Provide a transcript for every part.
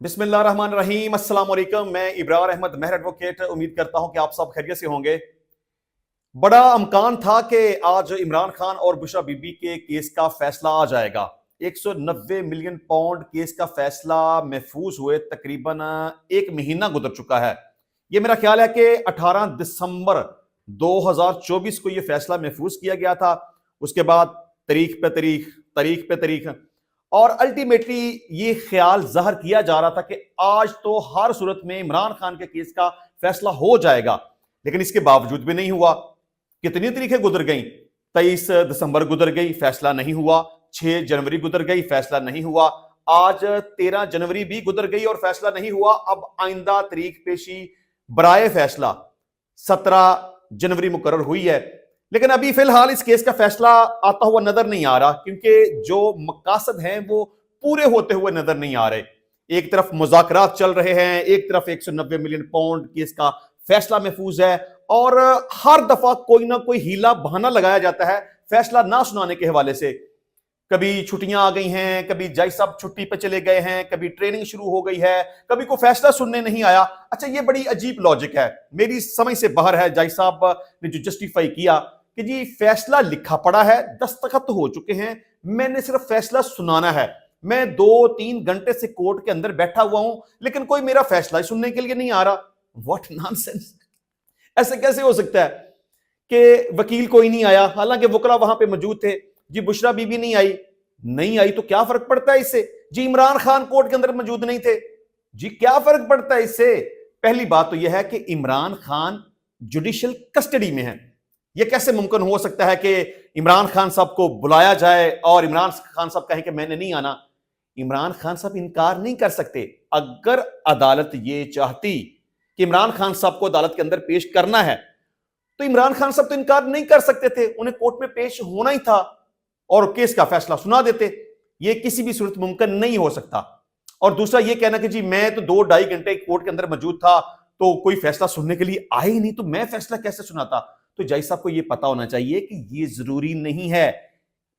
बिस्मिल्लाहिर्रहमानिर्रहीम, अस्सलाम वालेकुम। मैं इब्रार अहमद मेहर एडवोकेट उम्मीद करता हूं कि आप सब खैरियत से होंगे। बड़ा अमकान था कि आज इमरान खान और बुशरा बीबी के केस का फैसला आ जाएगा। 190 मिलियन पाउंड केस का फैसला महफूज हुए तकरीबन एक महीना गुजर चुका है। यह मेरा ख्याल है कि 18 दिसंबर 2024 को यह फैसला महफूज किया गया था। उसके बाद तारीख पे तारीख और अल्टीमेटली ये ख्याल जाहिर किया जा रहा था कि आज तो हर सूरत में इमरान खान के केस का फैसला हो जाएगा, लेकिन इसके बावजूद भी नहीं हुआ। कितनी तारीखें गुजर गई, 23 दिसंबर गुजर गई, फैसला नहीं हुआ। 6 जनवरी गुजर गई, फैसला नहीं हुआ। आज 13 जनवरी भी गुजर गई और फैसला नहीं हुआ। अब आइंदा तारीख पेशी बराए फैसला 17 जनवरी मुकर्रर हुई है, लेकिन अभी फिलहाल इस केस का फैसला आता हुआ नजर नहीं आ रहा, क्योंकि जो मकासद हैं वो पूरे होते हुए नजर नहीं आ रहे। एक तरफ मुज़ाकरात चल रहे हैं, एक तरफ 190 मिलियन पाउंड केस का फैसला महफूज है, और हर दफा कोई ना कोई हीला बहाना लगाया जाता है फैसला ना सुनाने के हवाले से। कभी छुट्टियां आ गई हैं, कभी जज साहब छुट्टी पे चले गए हैं, कभी ट्रेनिंग शुरू हो गई है, कभी कोई फैसला सुनने नहीं आया। अच्छा, ये बड़ी अजीब लॉजिक है, मेरी समझ से बाहर है। जज साहब ने जो जस्टिफाई किया कि जी फैसला लिखा पड़ा है, दस्तखत हो चुके हैं, मैंने सिर्फ फैसला सुनाना है। मैं 2-3 घंटे से कोर्ट के अंदर बैठा हुआ हूं, लेकिन कोई मेरा फैसला सुनने के लिए नहीं आ रहा। What nonsense! ऐसे कैसे हो सकता है कि वकील कोई नहीं आया, हालांकि वकला वहां पे मौजूद थे। जी बुशरा बीबी नहीं आई तो क्या फर्क पड़ता है इससे? जी इमरान खान कोर्ट के अंदर मौजूद नहीं थे, जी क्या फर्क पड़ता है इससे? पहली बात तो यह है कि इमरान खान जुडिशियल कस्टडी में है। यह कैसे मुमकिन हो सकता है कि इमरान खान साहब को बुलाया जाए और इमरान खान साहब कहें कि मैंने नहीं आना? इमरान खान साहब इनकार नहीं कर सकते। अगर अदालत ये चाहती कि इमरान खान साहब को अदालत के अंदर पेश करना है, तो इमरान खान साहब तो इनकार नहीं कर सकते थे, उन्हें कोर्ट में पेश होना ही था और केस का फैसला सुना देते। यह किसी भी सूरत मुमकिन नहीं हो सकता। और दूसरा यह कहना कि जी मैं तो 2-2.5 घंटे कोर्ट के अंदर मौजूद था, तो कोई फैसला सुनने के लिए आए ही नहीं, तो मैं फैसला कैसे सुनाता? तो जज साहब को यह पता होना चाहिए कि यह जरूरी नहीं है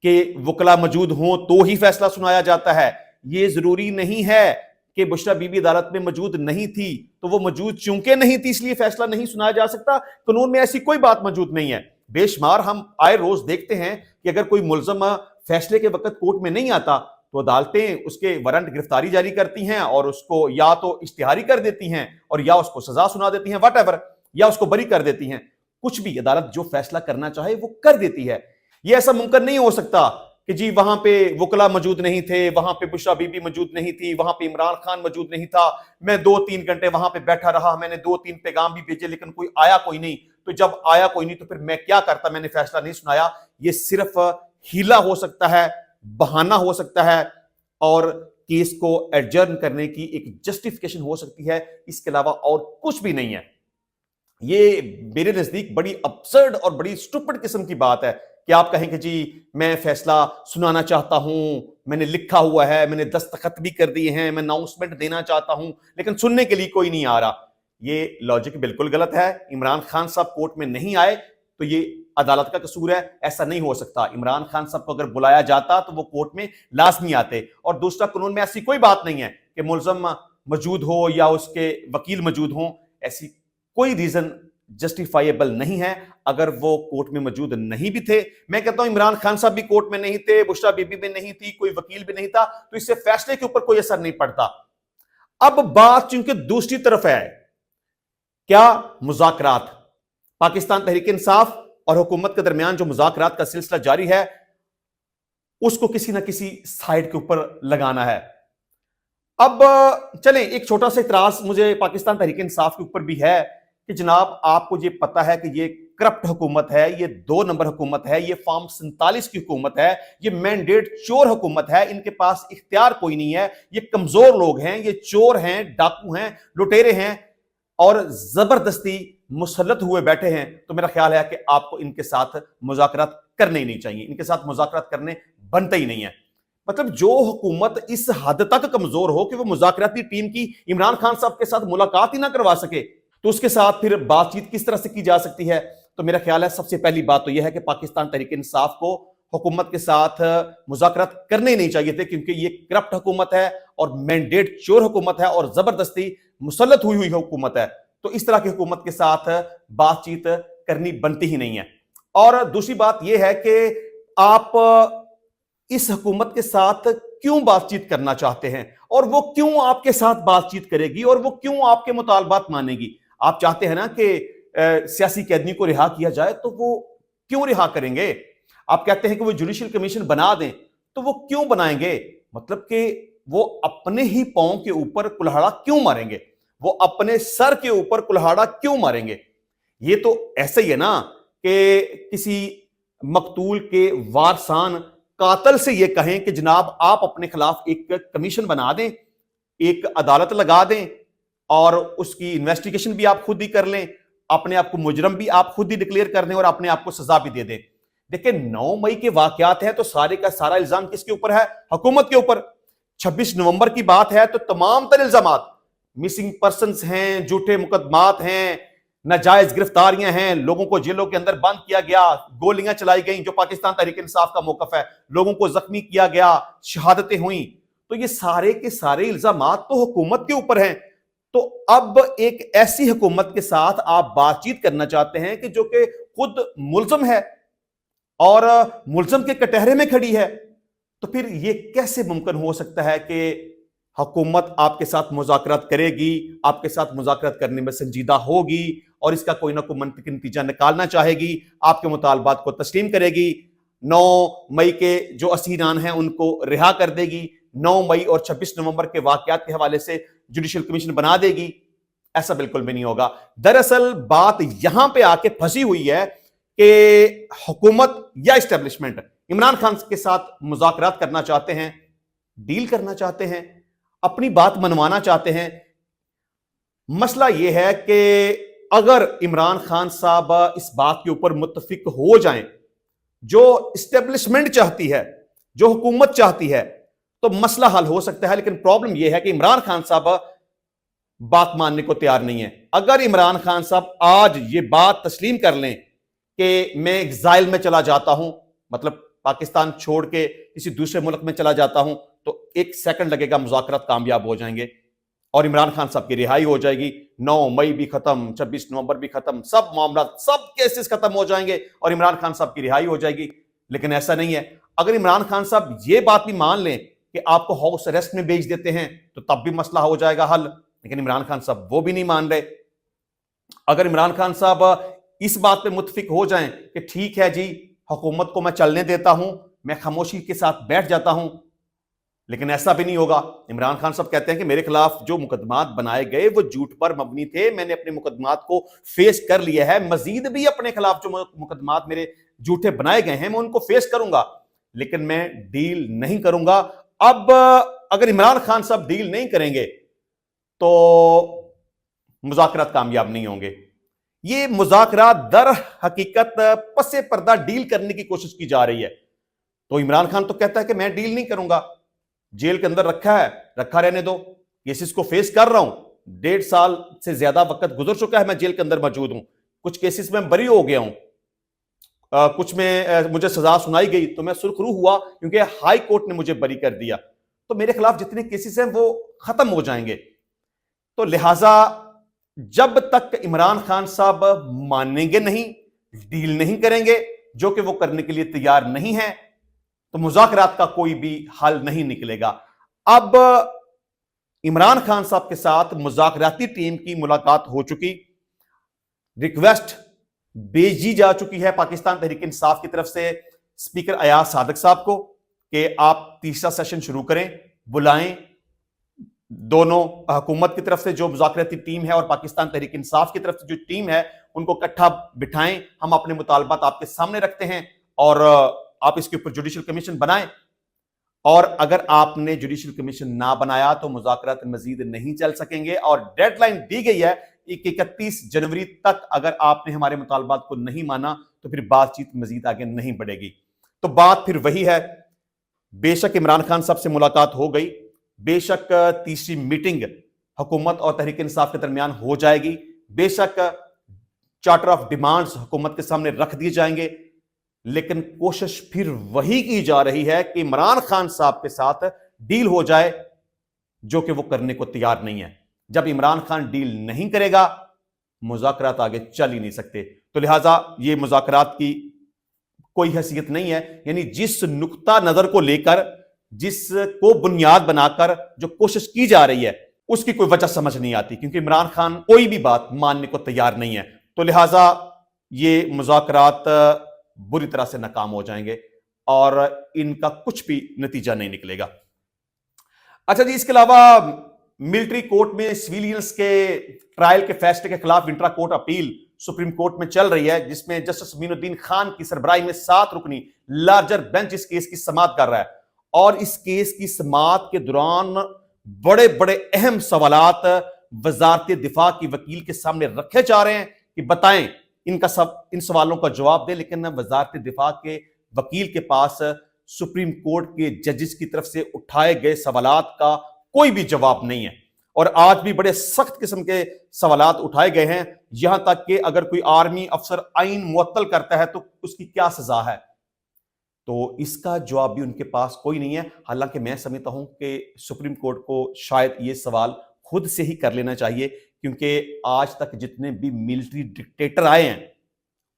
कि वकला मौजूद हो तो ही फैसला सुनाया जाता है। यह जरूरी नहीं है कि बुशरा बीबी अदालत में मौजूद नहीं थी, तो वो मौजूद चूंकि नहीं थी इसलिए फैसला नहीं सुनाया जा सकता। कानून में ऐसी कोई बात मौजूद नहीं है। बेशुमार हम आए रोज देखते हैं कि अगर कोई मुलजम फैसले के वक्त कोर्ट में नहीं आता तो अदालतें उसके वारंट गिरफ्तारी जारी करती हैं और उसको या तो इश्तिहारी कर देती हैं और या उसको सजा सुना देती हैं, वट या उसको बरी कर देती हैं। कुछ भी अदालत जो फैसला करना चाहे वो कर देती है। यह ऐसा मुमकिन नहीं हो सकता कि जी वहां पे वकला मौजूद नहीं थे, वहां पे बुशरा बीबी मौजूद नहीं थी, वहां पे इमरान खान मौजूद नहीं था, मैं 2-3 घंटे वहां पे बैठा रहा, मैंने 2-3 पैगाम भी भेजे, लेकिन कोई आया कोई नहीं। तो जब आया कोई नहीं तो फिर मैं क्या करता, मैंने फैसला नहीं सुनाया। ये सिर्फ हीला हो सकता है, बहाना हो सकता है, और केस को एडजर्न करने की एक जस्टिफिकेशन हो सकती है। इसके अलावा और कुछ भी नहीं है। ये मेरे नजदीक बड़ी अपसर्ड और बड़ी स्टूपिड किस्म की बात है कि आप कहें कि जी मैं फैसला सुनाना चाहता हूं, मैंने लिखा हुआ है, मैंने दस्तखत भी कर दिए हैं, मैं अनाउंसमेंट देना चाहता हूं, लेकिन सुनने के लिए कोई नहीं आ रहा। ये लॉजिक बिल्कुल गलत है। इमरान खान साहब कोर्ट में नहीं आए तो ये अदालत का कसूर है, ऐसा नहीं हो सकता। इमरान खान साहब को अगर बुलाया जाता तो वो कोर्ट में लाजमी आते। और दूसरा, कानून में ऐसी कोई बात नहीं है कि मुलजम मौजूद हो या उसके वकील मौजूद हो। ऐसी कोई रीजन जस्टिफाइबल नहीं है अगर वो कोर्ट में मौजूद नहीं भी थे। मैं कहता हूं इमरान खान साहब भी कोर्ट में नहीं थे, बुशरा बीबी में नहीं थी, कोई वकील भी नहीं था, तो इससे फैसले के ऊपर कोई असर नहीं पड़ता। अब बात चूंकि दूसरी तरफ है, क्या मुज़ाकरात, पाकिस्तान तहरीक इंसाफ और हुकूमत के दरमियान जो मुज़ाकरात का सिलसिला जारी है, उसको किसी ना किसी साइड के ऊपर लगाना है। अब चलें, एक छोटा सा इतराज मुझे पाकिस्तान तहरीक इंसाफ के ऊपर भी है कि जनाब आपको ये पता है कि ये करप्ट हुकूमत है, ये 2 नंबर हुकूमत है, ये फॉर्म 47 की हुकूमत है, ये मैंडेट चोर हुकूमत है, इनके पास इख्तियार कोई नहीं है, ये कमजोर लोग हैं, ये चोर हैं, डाकू हैं, लुटेरे हैं और जबरदस्ती मुसल्लत हुए बैठे हैं। तो मेरा ख्याल है कि आपको इनके साथ मुज़ाकरात करने ही नहीं चाहिए, इनके साथ मुज़ाकरात करने बनते ही नहीं है। मतलब जो हुकूमत इस हद तक कमजोर हो कि वो मुज़ाकराती टीम की इमरान खान साहब के साथ मुलाकात ही ना करवा सके, तो उसके साथ फिर बातचीत किस तरह से की जा सकती है? तो मेरा ख्याल है सबसे पहली बात तो यह है कि पाकिस्तान तहरीक इंसाफ को हुकूमत के साथ मुज़ाकरात करने ही नहीं चाहिए थे, क्योंकि ये करप्ट हुकूमत है और मैंडेट चोर हुकूमत है और जबरदस्ती मुसल्लत हुई हुकूमत है, तो इस तरह की हुकूमत के साथ बातचीत करनी बनती ही नहीं है। और दूसरी बात यह है कि आप इस हुकूमत के साथ क्यों बातचीत करना चाहते हैं और वो क्यों आपके साथ बातचीत करेगी और वो क्यों आपके मुतालबात मानेगी। आप चाहते हैं ना कि सियासी कैदी को रिहा किया जाए, तो वो क्यों रिहा करेंगे। आप कहते हैं कि वो जुडिशियल कमीशन बना दें, तो वो क्यों बनाएंगे। मतलब कि वो अपने ही पांव के ऊपर कुल्हाड़ा क्यों मारेंगे, वो अपने सर के ऊपर कुल्हाड़ा क्यों मारेंगे। ये तो ऐसे ही है ना कि किसी मकतूल के वारसान कातल से ये कहें कि जनाब आप अपने खिलाफ एक कमीशन बना दें, एक अदालत लगा दें और उसकी इन्वेस्टिगेशन भी आप खुद ही कर लें, अपने आप को मुजरम भी आप खुद ही डिक्लेयर कर दें और अपने आप को सजा भी दे दें। देखिए 9 मई के वाकयात हैं तो सारे का सारा इल्जाम किसके ऊपर है, हुकूमत के ऊपर। 26 नवंबर की बात है तो तमाम तर इल्जामात, मिसिंग पर्संस हैं, झूठे मुकदमात हैं, नाजायज गिरफ्तारियां हैं, लोगों को जेलों के अंदर बंद किया गया, गोलियां चलाई गई जो पाकिस्तान तहरीक इंसाफ का मौकफ है, लोगों को जख्मी किया गया, शहादतें हुई। तो ये सारे के सारे इल्जामात तो हुकूमत के ऊपर हैं। तो अब एक ऐसी हुकूमत के साथ आप बातचीत करना चाहते हैं कि जो कि खुद मुल्जम है और मुल्जम के कटहरे में खड़ी है, तो फिर यह कैसे मुमकिन हो सकता है कि हुकूमत आपके साथ मुज़ाकरात करेगी, आपके साथ मुज़ाकरात करने में संजीदा होगी और इसका कोई ना कोई मंतकी नतीजा निकालना चाहेगी, आपके मुतालबात को तस्लीम करेगी, 9 मई के जो असीरान हैं उनको रिहा कर देगी, 9 मई और 26 नवंबर के वाकयात के हवाले से जुडिशियल कमीशन बना देगी। ऐसा बिल्कुल भी नहीं होगा। दरअसल बात यहां पे आके फंसी हुई है कि हुकूमत या एस्टेब्लिशमेंट इमरान खान के साथ मुज़ाकरात करना चाहते हैं, डील करना चाहते हैं, अपनी बात मनवाना चाहते हैं। मसला यह है कि अगर इमरान खान साहब इस बात के ऊपर मुत्तफिक हो जाएं जो एस्टेब्लिशमेंट चाहती है, जो हुकूमत चाहती है, तो मसला हल हो सकता है। लेकिन प्रॉब्लम यह है कि इमरान खान साहब बात मानने को तैयार नहीं है। अगर इमरान खान साहब आज ये बात तस्लीम कर लें कि मैं एग्जाइल में चला जाता हूं, मतलब पाकिस्तान छोड़ के किसी दूसरे मुल्क में चला जाता हूं, तो 1 सेकंड लगेगा, मुज़ाकरात कामयाब हो जाएंगे और इमरान खान साहब की रिहाई हो जाएगी। 9 मई भी खत्म, 26 नवंबर भी खत्म, सब मामला, सब केसेस खत्म हो जाएंगे और इमरान खान साहब की रिहाई हो जाएगी। लेकिन ऐसा नहीं है। अगर इमरान खान साहब ये बात भी मान लें कि आपको हाउस अरेस्ट में भेज देते हैं, तो तब भी मसला हो जाएगा हल। लेकिन इमरान खान साहब वो भी नहीं मान रहे। अगर इमरान खान साहब इस बात पे मुत्तफिक हो जाएं कि ठीक है जी, हुकूमत को मैं चलने देता हूं, मैं खामोशी के साथ बैठ जाता हूं, लेकिन ऐसा भी नहीं होगा। इमरान खान साहब कहते हैं कि मेरे खिलाफ जो मुकदमात बनाए गए वो झूठ पर मबनी थे, मैंने अपने मुकदमात को फेस कर लिया है, मजीद भी अपने खिलाफ जो मुकदमात मेरे झूठे बनाए गए हैं मैं उनको फेस करूंगा, लेकिन मैं डील नहीं करूंगा। अब अगर इमरान खान साहब डील नहीं करेंगे तो मुज़ाकरात कामयाब नहीं होंगे। ये मुज़ाकरात दर हकीकत पसे पर्दा डील करने की कोशिश की जा रही है। तो इमरान खान तो कहता है कि मैं डील नहीं करूंगा, जेल के अंदर रखा है, रखा रहने दो, केसेस को फेस कर रहा हूं, 1.5 साल से ज्यादा वक्त गुजर चुका है, मैं जेल के अंदर मौजूद हूं, कुछ केसेस में बरी हो गया हूं, कुछ में मुझे सजा सुनाई गई तो मैं सुरखरू हुआ क्योंकि हाई कोर्ट ने मुझे बरी कर दिया, तो मेरे खिलाफ जितने केसेस हैं वो खत्म हो जाएंगे। तो लिहाजा जब तक इमरान खान साहब मानेंगे नहीं, डील नहीं करेंगे, जो कि वो करने के लिए तैयार नहीं है, तो मुज़ाकरात का कोई भी हल नहीं निकलेगा। अब इमरान खान साहब के साथ मुज़ाकराती टीम की मुलाकात हो चुकी, रिक्वेस्ट भेजी जा चुकी है पाकिस्तान तहरीक इंसाफ की तरफ से स्पीकर अयाज सादिक साहब को कि आप तीसरा सेशन शुरू करें, बुलाएं दोनों हुकूमत की तरफ से जो मुज़ाकराती टीम है और पाकिस्तान तहरीक इंसाफ की तरफ से जो टीम है, उनको इकट्ठा बिठाएं, हम अपने मुतालबात आपके सामने रखते हैं और आप इसके ऊपर जुडिशियल कमीशन बनाएं। और अगर आपने जुडिशियल कमीशन ना बनाया तो मुज़ाकरात मजीद नहीं चल सकेंगे और डेडलाइन दी गई है 31 जनवरी तक। अगर आपने हमारे मुतालबात को नहीं माना तो फिर बातचीत मजीद आगे नहीं बढ़ेगी। तो बात फिर वही है, बेशक इमरान खान साहब से मुलाकात हो गई, बेशक तीसरी मीटिंग हुकूमत और तहरीक इंसाफ के दरमियान हो जाएगी, बेशक चार्टर ऑफ डिमांड्स हुकूमत के सामने रख दिए जाएंगे, लेकिन कोशिश फिर वही की जा रही है कि इमरान खान साहब के साथ डील हो जाए जो कि वो करने को तैयार नहीं है। जब इमरान खान डील नहीं करेगा, मुज़ाकरात आगे चल ही नहीं सकते। तो लिहाजा ये मुज़ाकरात की कोई हैसियत नहीं है। यानी जिस नुक्ता नजर को लेकर, जिसको बुनियाद बनाकर जो कोशिश की जा रही है, उसकी कोई वजह समझ नहीं आती, क्योंकि इमरान खान कोई भी बात मानने को तैयार नहीं है। तो लिहाजा ये मुज़ाकरात बुरी तरह से नाकाम हो जाएंगे और इनका कुछ भी नतीजा नहीं निकलेगा। अच्छा जी, इसके अलावा मिलिट्री कोर्ट में सिविलियंस के ट्रायल के फैसले के खिलाफ intra court appeal supreme court में चल रही है, जिसमें जस्टिस मीनुद्दीन खान की सरबराही में 7 रुकनी लार्जर बेंच इस केस की समाअत कर रहा है। और इस केस की समाअत के दौरान बड़े बड़े अहम सवालात वजारत दिफा की वकील के सामने रखे जा रहे हैं कि बताएं, इन सवालों का जवाब दें। लेकिन वजारत दिफा के वकील के पास सुप्रीम कोर्ट के जजेस की तरफ से उठाए गए सवालात का कोई भी जवाब नहीं है। और आज भी बड़े सख्त किस्म के सवालात उठाए गए हैं, यहां तक कि अगर कोई आर्मी अफसर आइन मुअत्तल करता है तो उसकी क्या सजा है, तो इसका जवाब भी उनके पास कोई नहीं है। हालांकि मैं समझता हूं कि सुप्रीम कोर्ट को शायद ये सवाल खुद से ही कर लेना चाहिए, क्योंकि आज तक जितने भी मिलिट्री डिक्टेटर आए हैं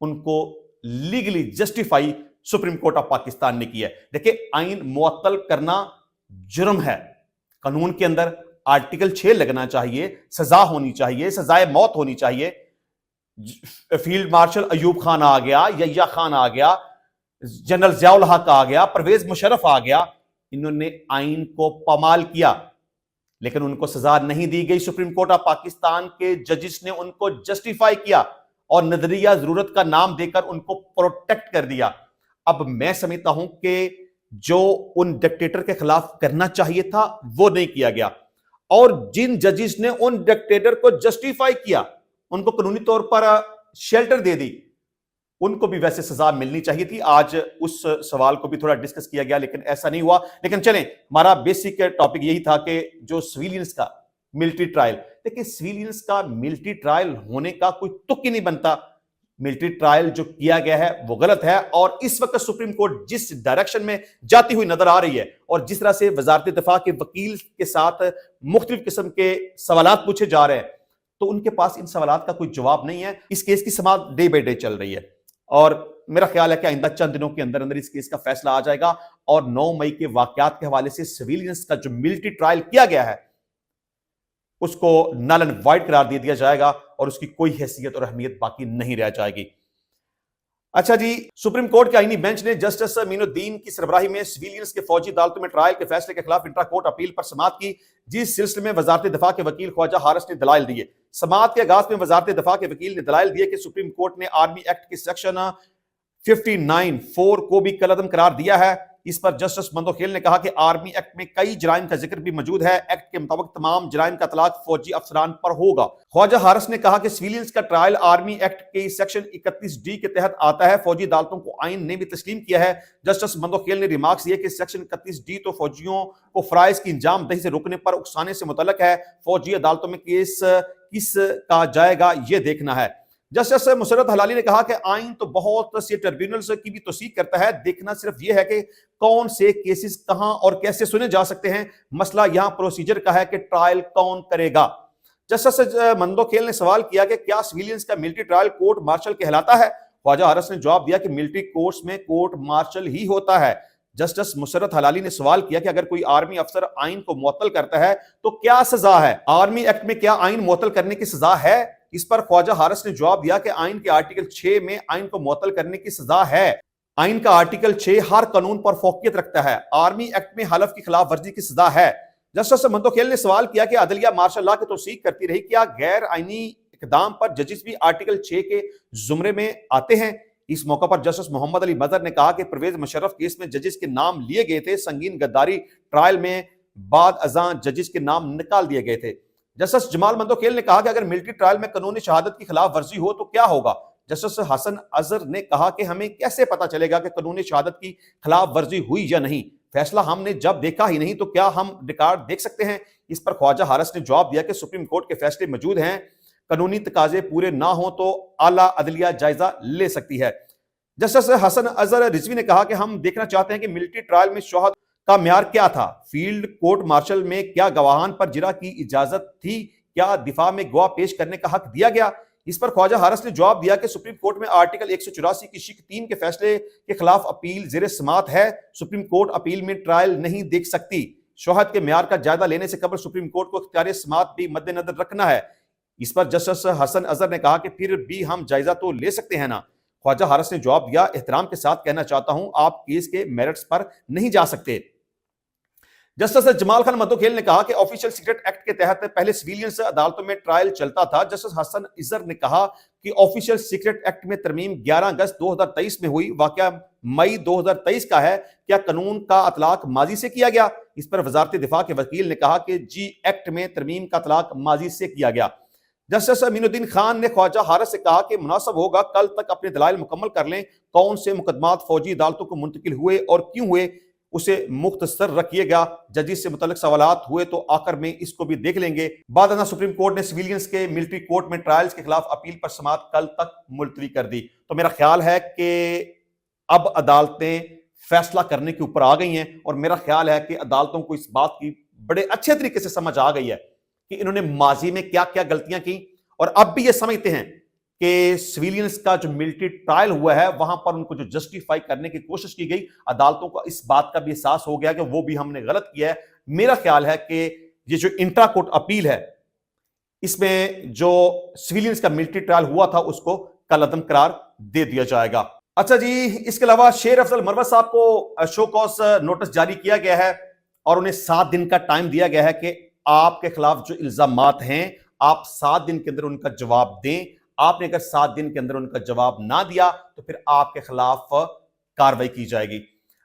उनको legally justify supreme court of Pakistan ने किया है। देखिए, आइन मुअत्तल करना जुर्म है, कानून के अंदर आर्टिकल 6 लगना चाहिए, सजा होनी चाहिए, सजाए मौत होनी चाहिए। फील्ड मार्शल अयूब खान आ गया, यहिया खान आ गया, जनरल जियाउल हक आ गया, परवेज मुशर्रफ आ गया, इन्होंने आइन को पामाल किया, लेकिन उनको सजा नहीं दी गई। सुप्रीम कोर्ट ऑफ पाकिस्तान के जजेस ने उनको जस्टिफाई किया और नजरिया जरूरत का नाम देकर उनको प्रोटेक्ट कर दिया। अब मैं समझता हूं कि जो उन डिक्टेटर के खिलाफ करना चाहिए था वो नहीं किया गया, और जिन जजेस ने उन डिक्टेटर को जस्टिफाई किया, उनको कानूनी तौर पर शेल्टर दे दी, उनको भी वैसे सजा मिलनी चाहिए थी। आज उस सवाल को भी थोड़ा डिस्कस किया गया, लेकिन ऐसा नहीं हुआ। लेकिन चलें, हमारा बेसिक टॉपिक यही था कि जो सिविलियंस का मिलिट्री ट्रायल, देखिए सिविलियंस का मिलिट्री ट्रायल होने का कोई तुक ही नहीं बनता। मिलिट्री ट्रायल जो किया गया है वो गलत है, और इस वक्त सुप्रीम कोर्ट जिस डायरेक्शन में जाती हुई नजर आ रही है और जिस तरह से वजारत दिफा के वकील के साथ मुख्तलिफ किस्म के सवालात पूछे जा रहे हैं, तो उनके पास इन सवालात का कोई जवाब नहीं है। इस केस की समाअत डे बाय डे चल रही है, और मेरा ख्याल है कि आइंदा चंद दिनों के अंदर अंदर इस केस का फैसला आ जाएगा, और 9 मई के वाकयात के हवाले से सिविलियंस का जो मिलिट्री ट्रायल किया गया है उसको नल एंड वाइड करार दे दिया जाएगा, और उसकी कोई हैसियत और अहमियत बाकी नहीं रह जाएगी। अच्छा जी, सुप्रीम कोर्ट के आईनी बेंच ने जस्टिस मीनुद्दीन की सरबराही में सिविलियंस के फौजी अदालतों में ट्रायल के फैसले के खिलाफ इंट्रा कोर्ट अपील पर समाअत की, जिस सिलसिले में वजारत दिफा के वकील ख्वाजा हारिस ने दलाइल दिए। समाअत के आगाज में वजारत दिफा के वकील ने दलाइल दिए कि सुप्रीम कोर्ट ने आर्मी एक्ट के सेक्शन 59(4) को भी कलअदम करार दिया है। इस पर जस्टिस मंदोखेल ने कहा कि आर्मी एक्ट में कई जराइम का जिक्र भी मौजूद है। एक्ट के मुताबिक तमाम जराइम का तलाक फौजी अफसरान पर होगा। ख्वाजा हारिस ने कहा कि सिविलियंस का ट्रायल आर्मी एक्ट के सेक्शन 31D के तहत आता है। फौजी अदालतों को आइन ने भी तस्लीम किया है। जस्टिस मंदोखेल ने रिमार्क्स दिए कि सेक्शन 31D तो फौजियों को फराइज की इंजाम दही से रोकने पर उकसाने से मुतल्लक है। फौजी अदालतों में केस किस का जाएगा ये देखना है। जस्टिस मुसर्रत हलाली ने कहा कि आइन तो बहुत से ट्रिब्यूनल्स की भी तौसीक करता है, देखना सिर्फ यह है कि कौन से केसेस कहां और कैसे सुने जा सकते हैं। मसला यहां प्रोसीजर का है कि ट्रायल कौन करेगा। जस्टिस मंदोखेल ने सवाल किया कि क्या सिविलियंस का मिलिट्री ट्रायल कोर्ट मार्शल कहलाता है। ख्वाजा हारिस ने जवाब दिया कि मिलिट्री कोर्ट्स में कोर्ट मार्शल ही होता है। जस्टिस मुसर्रत हलाली ने सवाल किया कि अगर कोई आर्मी अफसर आइन को मुअत्तल करता है तो क्या सजा है। आर्मी एक्ट में क्या आइन मुअत्तल करने की सजा है। इस पर ख्वाजा हारिस ने जवाब दिया कि आइन के आर्टिकल 6 में आइन को मुअत्तल करने की सजा है। आइन का आर्टिकल 6 हर कानून पर फौकियत रखता है। आर्मी एक्ट में हलफ की खिलाफ वर्जी की सजा है। जस्टिस मंदोखेल ने सवाल किया कि अदलिया मार्शल लॉ की तौसीक करती रही, क्या गैर आईनी इकदाम पर जजेस भी आर्टिकल 6 के जुमरे में आते हैं। इस मौका पर जस्टिस मोहम्मद अली मजहर ने कहा कि परवेज मुशर्रफ केस में जजेस के नाम लिए गए थे। संगीन गद्दारी ट्रायल में बाद अज़ां जजेस के नाम निकाल दिए गए थे। जस्टिस जमाल मंदोखेल ने कहा कि अगर मिलिट्री ट्रायल में कानूनी शहादत की खिलाफ वर्जी हो तो क्या होगा। जस्टिस हसन अजहर ने कहा कि हमें कैसे पता चलेगा कि कानूनी शहादत की खिलाफ वर्जी हुई या नहीं, फैसला हमने जब देखा ही नहीं तो क्या हम रिकॉर्ड देख सकते हैं। इस पर ख्वाजा हारिस ने जवाब दिया कि सुप्रीम कोर्ट के फैसले मौजूद हैं, कानूनी तकाजे पूरे ना हो तो आला अदलिया जायजा ले सकती है। जस्टिस हसन अजहर रिजवी ने कहा कि हम देखना चाहते हैं कि मिलिट्री ट्रायल में शहादत का म्यार क्या था? फील्ड कोर्ट मार्शल में क्या गवाहान पर जिरा की इजाजत थी? क्या दिफा में गवाह पेश करने का हक दिया गया? इस पर ख्वाजा हारिस ने जवाब दिया कि सुप्रीम कोर्ट में आर्टिकल 184 की शिक 3 के फैसले के खिलाफ अपील जेर समात है। सुप्रीम कोर्ट अपील में ट्रायल नहीं देख सकती। शोहद के म्यार का जायजा लेने से कबल सुप्रीम कोर्ट को इख्तियार समात भी मद्देनजर रखना है। इस पर जस्टिस हसन अजहर ने कहा कि फिर भी हम जायजा तो ले सकते हैं ना। ख्वाजा हारिस ने जवाब दिया, एहतराम के साथ कहना चाहता हूं, आप केस के मेरिट्स पर नहीं जा सकते। जस्टिस जमाल खान मद्दोखेल ने कहा कि ऑफिशियल सीक्रेट एक्ट के तहत पहले सिविलियंस अदालतों में ट्रायल चलता था। जस्टिस हसन इजर ने कहा कि ऑफिशियल सीक्रेट एक्ट में तरमीम 11 अगस्त 2023 में हुई, वाकया मई 2023 का है। क्या कानून का अतलाक माजी से किया गया? इस पर वजारत दिफा के वकील ने कहा कि जी एक्ट में तरमीम का अतलाक माजी से किया गया। जस्टिस अमीनुद्दीन खान ने ख्वाजा हारिस से कहा कि मुनासिब होगा कल तक अपने दलाइल मुकम्मल कर लें, कौन से मुकदमात फौजी अदालतों को मुंतकिल हुए और क्यों हुए उसे मुख्तसर रखिएगा। जजिस से मुतल्लिक सवालात हुए तो आखिर में इसको भी देख लेंगे। बाद में सुप्रीम कोर्ट ने सिविलियंस के मिलिट्री कोर्ट में ट्रायल्स के खिलाफ अपील पर समात कल तक मुलतवी कर दी। तो मेरा ख्याल है कि अब अदालतें फैसला करने के ऊपर आ गई हैं और मेरा ख्याल है कि अदालतों को इस बात की बड़े अच्छे तरीके से समझ आ गई है कि इन्होंने माजी में क्या क्या गलतियां की और अब भी ये समझते हैं कि सिविलियंस का जो मिलिट्री ट्रायल हुआ है वहां पर उनको जो जस्टिफाई करने की कोशिश की गई, अदालतों को इस बात का भी एहसास हो गया कि वो भी हमने गलत किया है। मेरा ख्याल है कि ये जो इंट्रा कोर्ट अपील है इसमें जो सिविलियंस का मिलिट्री ट्रायल हुआ था उसको कल अदम करार दे दिया जाएगा। अच्छा जी, इसके अलावा शेर अफजल मरवत साहब को शो कॉज नोटिस जारी किया गया है और उन्हें 7 दिन का टाइम दिया गया है कि आपके खिलाफ जो इल्जामात हैं आप 7 दिन के अंदर उनका जवाब दें। आपने अगर 7 दिन के अंदर उनका जवाब ना दिया तो फिर आपके खिलाफ कार्रवाई की जाएगी।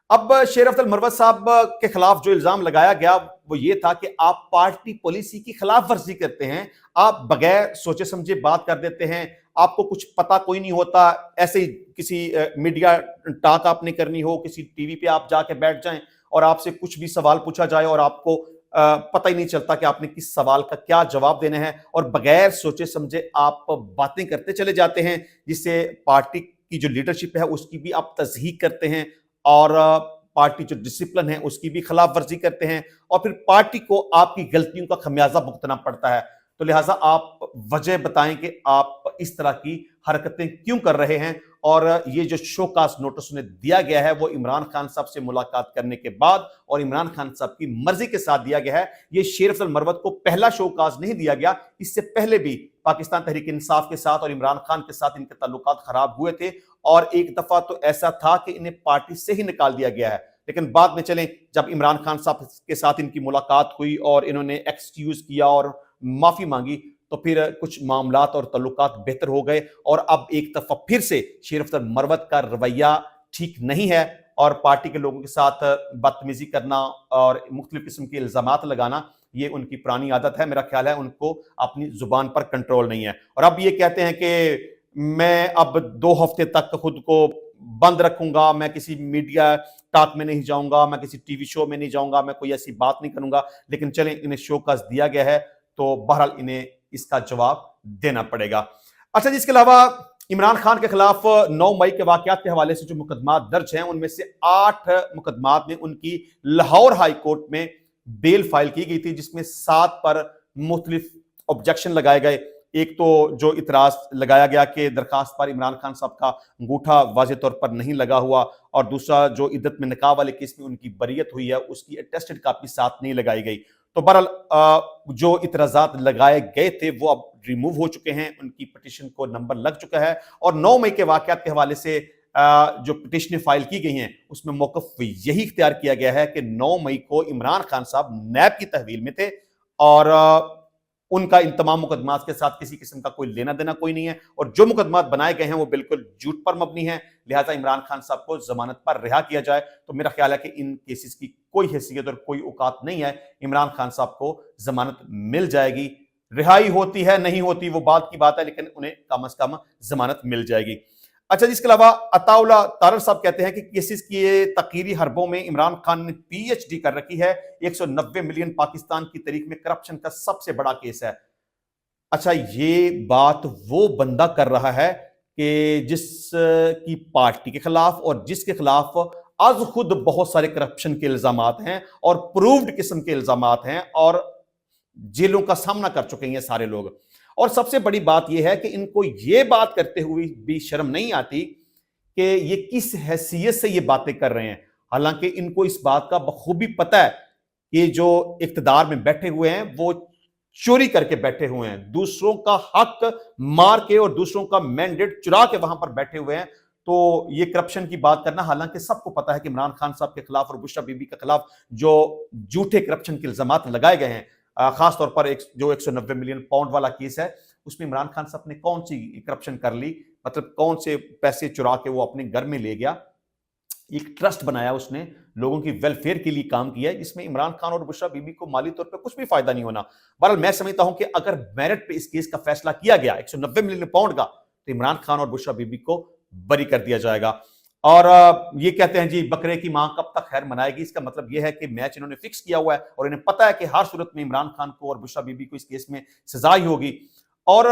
अब शेर अफजल मरवत साहब के खिलाफ जो इल्जाम लगाया गया वो ये था कि आप पार्टी पॉलिसी की खिलाफ वर्जी करते हैं, आप बगैर सोचे समझे बात कर देते हैं, आपको कुछ पता कोई नहीं होता, ऐसे ही किसी मीडिया टॉक आपने करनी हो, किसी टीवी पे आप जाके बैठ जाएं और आपसे कुछ भी सवाल पूछा जाए और आपको पता ही नहीं चलता कि आपने किस सवाल का क्या जवाब देना है और बगैर सोचे समझे आप बातें करते चले जाते हैं, जिससे पार्टी की जो लीडरशिप है उसकी भी आप तज़हीक करते हैं और पार्टी जो डिसिप्लिन है उसकी भी खिलाफ वर्जी करते हैं और फिर पार्टी को आपकी गलतियों का खमियाजा भुगतना पड़ता है। तो लिहाजा आप वजह बताएं कि आप इस तरह की हरकतें क्यों कर रहे हैं। और ये जो शोकास नोटिस उन्हें दिया गया है वो इमरान खान साहब से मुलाकात करने के बाद और इमरान खान साहब की मर्जी के साथ दिया गया है। ये शेर अफजल मरवत को पहला शोकास नहीं दिया गया, इससे पहले भी पाकिस्तान तहरीक इंसाफ के साथ और इमरान खान के साथ इनके ताल्लुकात खराब हुए थे और एक दफा तो ऐसा था कि इन्हें पार्टी से ही निकाल दिया गया है। लेकिन बाद में चलें जब इमरान खान साहब के साथ इनकी मुलाकात हुई और इन्होंने एक्सक्यूज किया और माफी मांगी तो फिर कुछ मामलात और तल्लुकात बेहतर हो गए और अब एक दफा फिर से शेर अफजल मरवत का रवैया ठीक नहीं है और पार्टी के लोगों के साथ बदतमीजी करना और मुख्तलिफ किस्म के इल्जामात लगाना ये उनकी पुरानी आदत है। मेरा ख्याल है उनको अपनी जुबान पर कंट्रोल नहीं है और अब ये कहते हैं कि मैं अब 2 हफ्ते तक खुद को बंद रखूंगा, मैं किसी मीडिया टॉक में नहीं जाऊंगा, मैं किसी टीवी शो में नहीं जाऊंगा, मैं कोई ऐसी बात नहीं करूंगा। लेकिन चलें, इन्हें शो का दिया गया है तो बहरहाल इन्हें इसका जवाब देना पड़ेगा। अच्छा जी, इसके अलावा इमरान खान के खिलाफ 9 मई के वाकयात के हवाले से जो मुकदमात दर्ज हैं उनमें से 8 मुकदमात में उनकी लाहौर हाई कोर्ट में बेल फाइल की गई थी, जिसमें 7 पर मुख्तलिफ ऑब्जेक्शन लगाए गए। एक तो जो इतराज लगाया गया कि दरखास्त पर इमरान खान साहब का अंगूठा वाज़े तौर पर नहीं लगा हुआ और दूसरा जो इद्दत में निकाह वाले केस में उनकी बरीयत हुई है उसकी अटेस्टेड कापी साथ नहीं लगाई गई। तो बहरहाल जो इतराजात लगाए गए थे वो अब रिमूव हो चुके हैं, उनकी पिटीशन को नंबर लग चुका है और 9 मई के वाकयात के हवाले से जो पिटीशनें फाइल की गई हैं उसमें मौक़िफ़ यही इख्तियार किया गया है कि 9 मई को इमरान खान साहब नैब की तहवील में थे और उनका इन तमाम मुकदमात के साथ किसी किस्म का कोई लेना देना कोई नहीं है और जो मुकदमात बनाए गए हैं वो बिल्कुल झूठ पर मबनी है। लिहाजा इमरान खान साहब को जमानत पर रिहा किया जाए। तो मेरा ख्याल है कि इन केसेस की कोई हैसियत और कोई औकात नहीं है, इमरान खान साहब को जमानत मिल जाएगी। रिहाई होती है नहीं होती वो बात की बात है, लेकिन उन्हें कम अज कम जमानत मिल जाएगी। अच्छा, जिसके अलावा अताउल्ला तारर साहब कहते हैं कि केसेस की तकीरी हरबों में इमरान खान ने PhD कर रखी है। 190 मिलियन पाकिस्तान की तारीख में करप्शन का सबसे बड़ा केस है। अच्छा, ये बात वो बंदा कर रहा है कि जिस की पार्टी के खिलाफ और जिसके खिलाफ आज खुद बहुत सारे करप्शन के इल्जामात हैं और प्रूव्ड किस्म के इल्जामात हैं और जेलों का सामना कर चुके हैं ये सारे लोग। और सबसे बड़ी बात यह है कि इनको ये बात करते हुए भी शर्म नहीं आती कि ये किस हैसियत से ये बातें कर रहे हैं। हालांकि इनको इस बात का बखूबी पता है कि जो इख्तिदार में बैठे हुए हैं वो चोरी करके बैठे हुए हैं, दूसरों का हक मार के और दूसरों का मैंडेट चुरा के वहां पर बैठे हुए हैं। तो ये करप्शन की बात करना, हालांकि सबको पता है कि इमरान खान साहब के खिलाफ और बुशरा बीबी के खिलाफ जो झूठे करप्शन के इल्जामात लगाए गए हैं, खासतौर पर जो 190 मिलियन पाउंड वाला केस है, उसमें इमरान खान साहब ने कौन सी करप्शन कर ली, मतलब कौन से पैसे चुरा के वो अपने घर में ले गया। एक ट्रस्ट बनाया उसने, लोगों की वेलफेयर के लिए काम किया, जिसमें इमरान खान और बुशरा बीबी को माली तौर पे कुछ भी फायदा नहीं होना। बहरहाल मैं समझता हूं कि अगर मेरिट पे इस केस का फैसला किया गया 190 मिलियन पाउंड का, तो इमरान खान और बुशरा बीबी को बरी कर दिया जाएगा। और ये कहते हैं जी बकरे की मां कब तक खैर मनाएगी, इसका मतलब यह है कि मैच इन्होंने फिक्स किया हुआ है और इन्हें पता है कि हर सूरत में इमरान खान को और बुशरा बीबी को इस केस में सजा ही होगी। और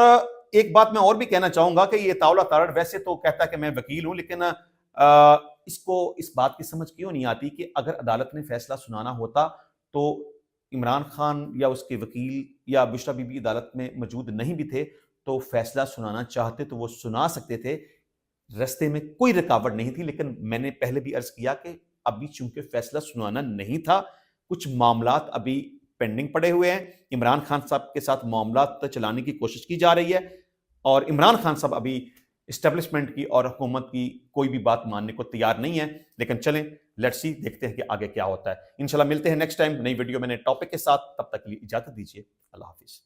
एक बात मैं और भी कहना चाहूंगा कि ये तावला तारड़ वैसे तो कहता है कि मैं वकील हूं, लेकिन इसको इस बात की समझ क्यों नहीं आती कि अगर अदालत ने फैसला सुनाना होता तो इमरान खान या उसके वकील या बुशरा बीबी अदालत में मौजूद नहीं भी थे तो फैसला सुनाना चाहते तो वो सुना सकते थे, रास्ते में कोई रुकावट नहीं थी। लेकिन मैंने पहले भी अर्ज किया कि अभी चूंकि फैसला सुनाना नहीं था, कुछ मामलात अभी पेंडिंग पड़े हुए हैं, इमरान खान साहब के साथ मामलात चलाने की कोशिश की जा रही है और इमरान खान साहब अभी इस्टेब्लिशमेंट की और हुकूमत की कोई भी बात मानने को तैयार नहीं है। लेकिन चलें, लेट्स सी, देखते हैं कि आगे क्या होता है। इंशाल्लाह मिलते हैं नेक्स्ट टाइम नई वीडियो में नए टॉपिक के साथ, तब तक के लिए इजाजत दीजिए। अल्लाह हाफिज।